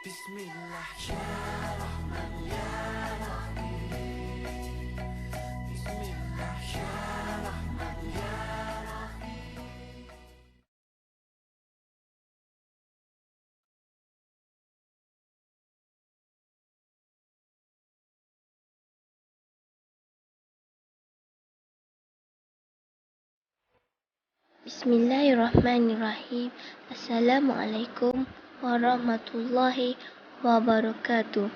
Bismillah ya Rahman ya Rahim. Bismillah ya Rahman ya Rahim. Bismillahirrahmanirrahim. Assalamualaikum warahmatullahi wabarakatuh.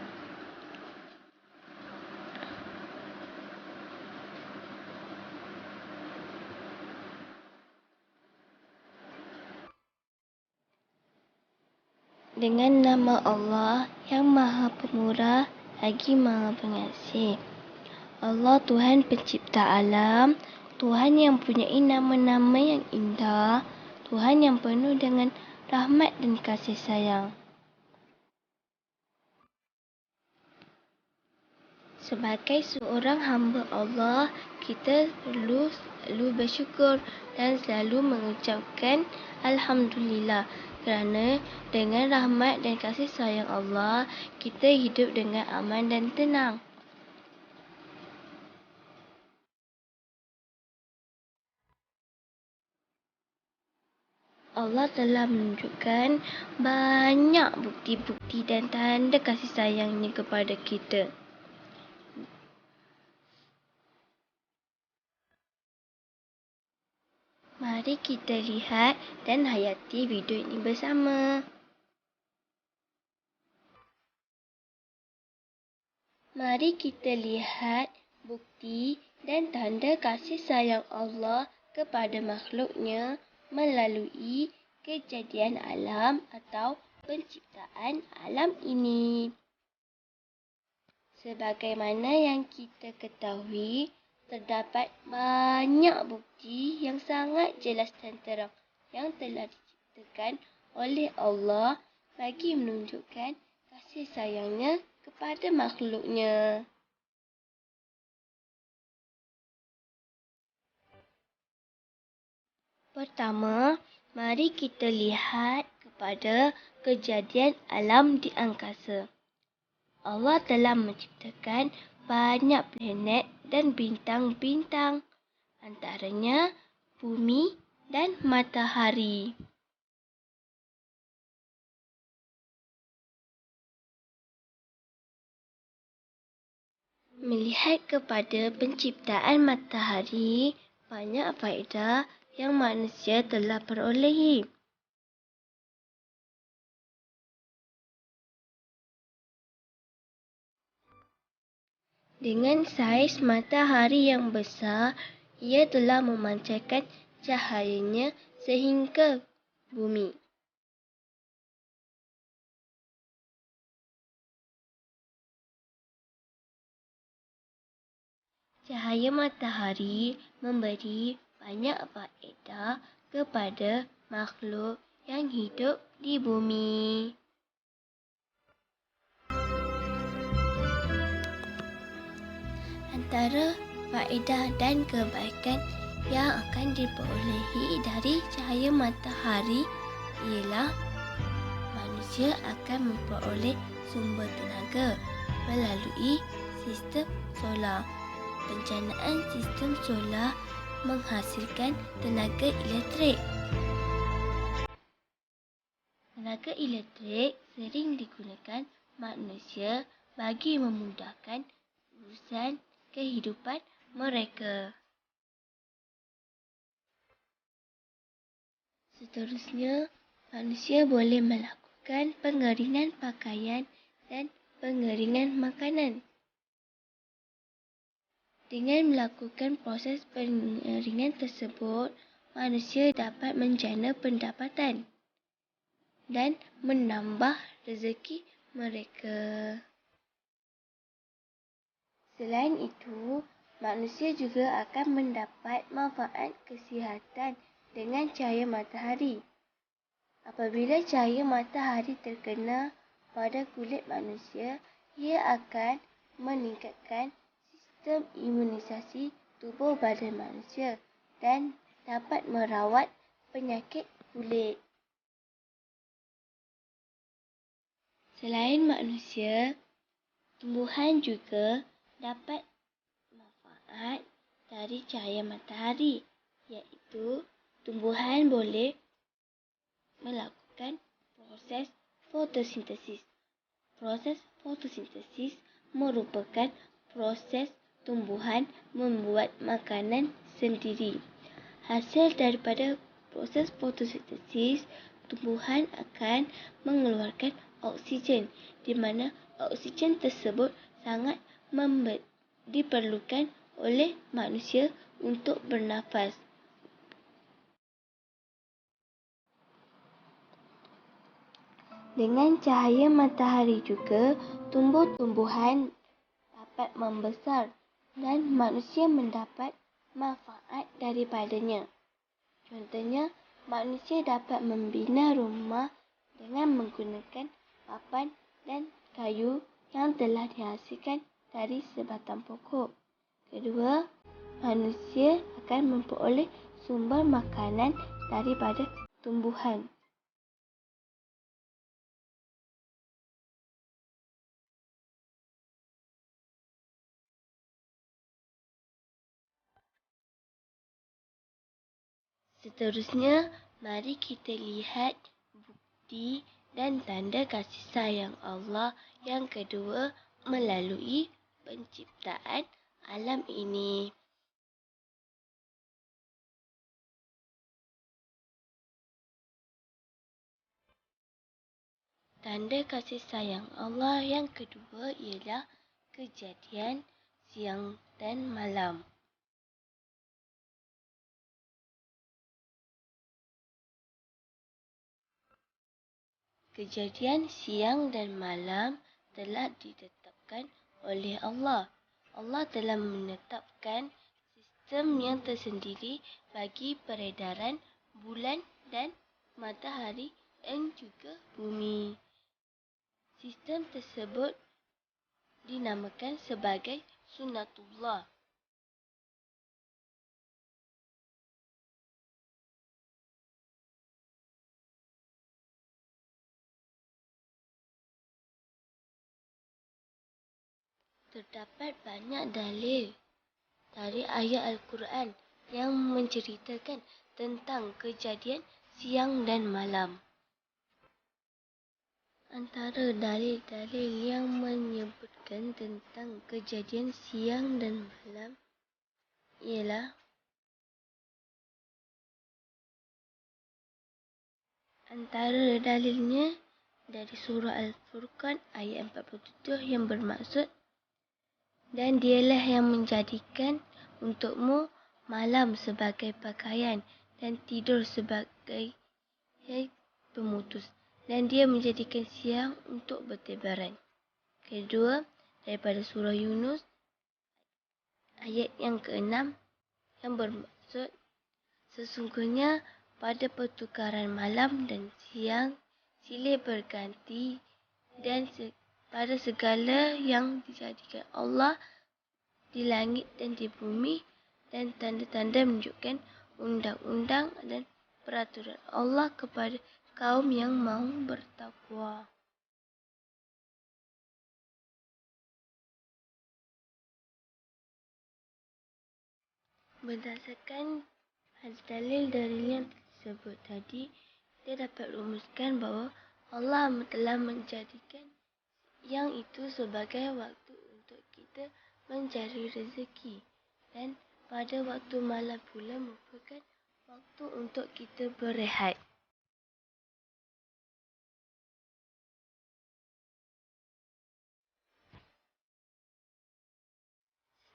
Dengan nama Allah yang Maha Pemurah lagi Maha Pengasih. Allah Tuhan Pencipta alam, Tuhan yang mempunyai nama-nama yang indah, Tuhan yang penuh dengan rahmat dan kasih sayang. Sebagai seorang hamba Allah, kita perlu selalu bersyukur dan selalu mengucapkan Alhamdulillah kerana dengan rahmat dan kasih sayang Allah, kita hidup dengan aman dan tenang. Allah telah menunjukkan banyak bukti-bukti dan tanda kasih sayangnya kepada kita. Mari kita lihat dan hayati video ini bersama. Mari kita lihat bukti dan tanda kasih sayang Allah kepada makhluknya melalui kejadian alam atau penciptaan alam ini. Sebagaimana yang kita ketahui, terdapat banyak bukti yang sangat jelas dan terang yang telah diciptakan oleh Allah bagi menunjukkan kasih sayangnya kepada makhluknya. Pertama, mari kita lihat kepada kejadian alam di angkasa. Allah telah menciptakan banyak planet dan bintang-bintang, antaranya bumi dan matahari. Melihat kepada penciptaan matahari, banyak faedah yang manusia telah perolehi. Dengan saiz matahari yang besar, ia telah memancarkan cahayanya sehingga bumi. Cahaya matahari memberi banyak faedah kepada makhluk yang hidup di bumi. Antara faedah dan kebaikan yang akan diperolehi dari cahaya matahari ialah manusia akan memperoleh sumber tenaga melalui sistem solar. Pencernaan sistem solar menghasilkan tenaga elektrik. Tenaga elektrik sering digunakan manusia bagi memudahkan urusan kehidupan mereka. Seterusnya, manusia boleh melakukan pengeringan pakaian dan pengeringan makanan. Dengan melakukan proses pengeringan tersebut, manusia dapat menjana pendapatan dan menambah rezeki mereka. Selain itu, manusia juga akan mendapat manfaat kesihatan dengan cahaya matahari. Apabila cahaya matahari terkena pada kulit manusia, ia akan meningkatkan sistem imunisasi tubuh badan manusia dan dapat merawat penyakit kulit. Selain manusia, tumbuhan juga dapat manfaat dari cahaya matahari, iaitu tumbuhan boleh melakukan proses fotosintesis. Proses fotosintesis merupakan proses tumbuhan membuat makanan sendiri. Hasil daripada proses fotosintesis, tumbuhan akan mengeluarkan oksigen, di mana oksigen tersebut sangat diperlukan oleh manusia untuk bernafas. Dengan cahaya matahari juga, tumbuh-tumbuhan dapat membesar dan manusia mendapat manfaat daripadanya. Contohnya, manusia dapat membina rumah dengan menggunakan papan dan kayu yang telah dihasilkan dari sebatang pokok. Kedua, manusia akan memperoleh sumber makanan daripada tumbuhan. Seterusnya, mari kita lihat bukti dan tanda kasih sayang Allah yang kedua melalui penciptaan alam ini. Tanda kasih sayang Allah yang kedua ialah kejadian siang dan malam. Kejadian siang dan malam telah ditetapkan oleh Allah. Allah telah menetapkan sistem yang tersendiri bagi peredaran bulan dan matahari dan juga bumi. Sistem tersebut dinamakan sebagai Sunnatullah. Terdapat banyak dalil dari ayat Al-Quran yang menceritakan tentang kejadian siang dan malam. Antara dalil-dalil yang menyebutkan tentang kejadian siang dan malam ialah antara dalilnya dari surah Al-Furqan ayat 47 yang bermaksud, dan dialah yang menjadikan untukmu malam sebagai pakaian dan tidur sebagai pemutus, dan dia menjadikan siang untuk bertebaran. Kedua, daripada surah Yunus ayat yang ke-6 yang bermaksud, sesungguhnya pada pertukaran malam dan siang silih berganti dan pada segala yang dijadikan Allah di langit dan di bumi, dan tanda-tanda menunjukkan undang-undang dan peraturan Allah kepada kaum yang mahu bertakwa. Berdasarkan dalil-dalil yang tersebut tadi, kita dapat rumuskan bahawa Allah telah menjadikan yang itu sebagai waktu untuk kita mencari rezeki, dan pada waktu malam pula merupakan waktu untuk kita berehat.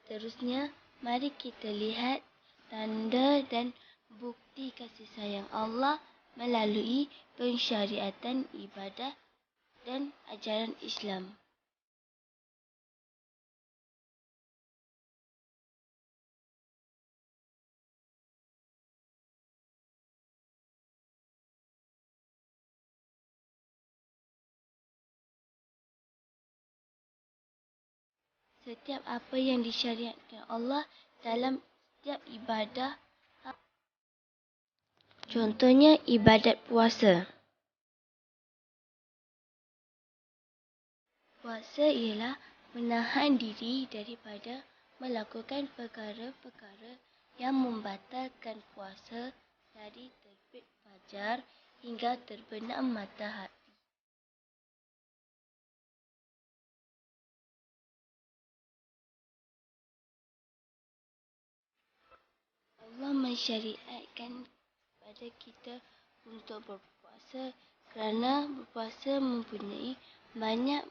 Seterusnya, mari kita lihat tanda dan bukti kasih sayang Allah melalui pensyariatan ibadah dan ajaran Islam. Setiap apa yang disyariatkan Allah dalam setiap ibadah, contohnya ibadat puasa. Berpuasa ialah menahan diri daripada melakukan perkara-perkara yang membatalkan puasa dari terbit fajar hingga terbenam matahari. Allah mensyariatkan kepada kita untuk berpuasa kerana berpuasa mempunyai banyak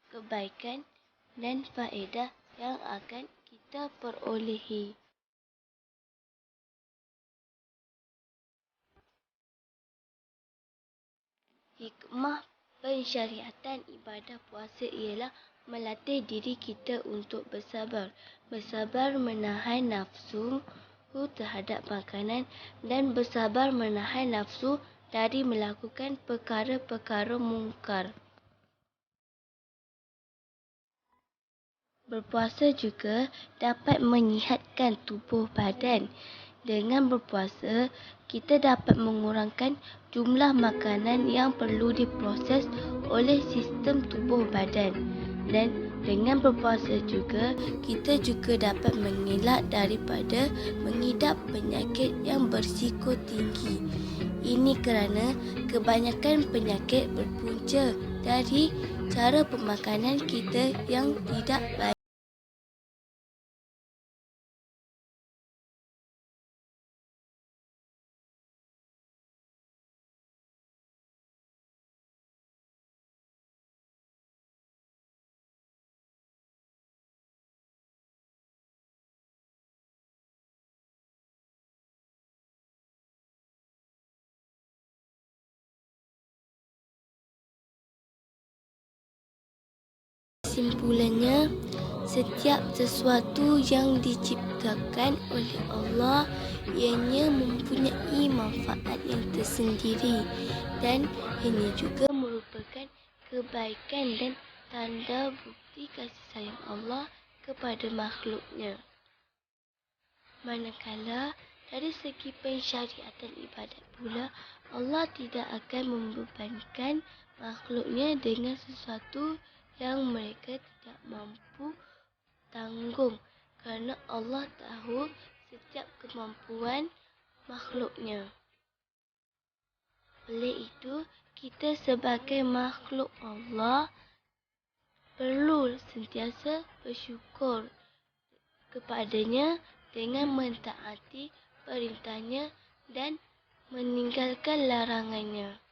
kebaikan dan faedah yang akan kita perolehi. Hikmah pensyariatan ibadah puasa ialah melatih diri kita untuk bersabar. Bersabar menahan nafsu terhadap makanan dan bersabar menahan nafsu dari melakukan perkara-perkara mungkar. Berpuasa juga dapat menyihatkan tubuh badan. Dengan berpuasa, kita dapat mengurangkan jumlah makanan yang perlu diproses oleh sistem tubuh badan. Dan dengan berpuasa juga, kita juga dapat mengelak daripada mengidap penyakit yang berisiko tinggi. Ini kerana kebanyakan penyakit berpunca dari cara pemakanan kita yang tidak baik. Kesimpulannya, setiap sesuatu yang diciptakan oleh Allah ianya mempunyai manfaat yang tersendiri dan ini juga merupakan kebaikan dan tanda bukti kasih sayang Allah kepada makhluknya. Manakala dari segi pensyariatan ibadat pula, Allah tidak akan membebankan makhluknya dengan sesuatu yang mereka tidak mampu tanggung kerana Allah tahu setiap kemampuan makhluknya. Oleh itu, kita sebagai makhluk Allah perlu sentiasa bersyukur kepadanya dengan mentaati perintahnya dan meninggalkan larangannya.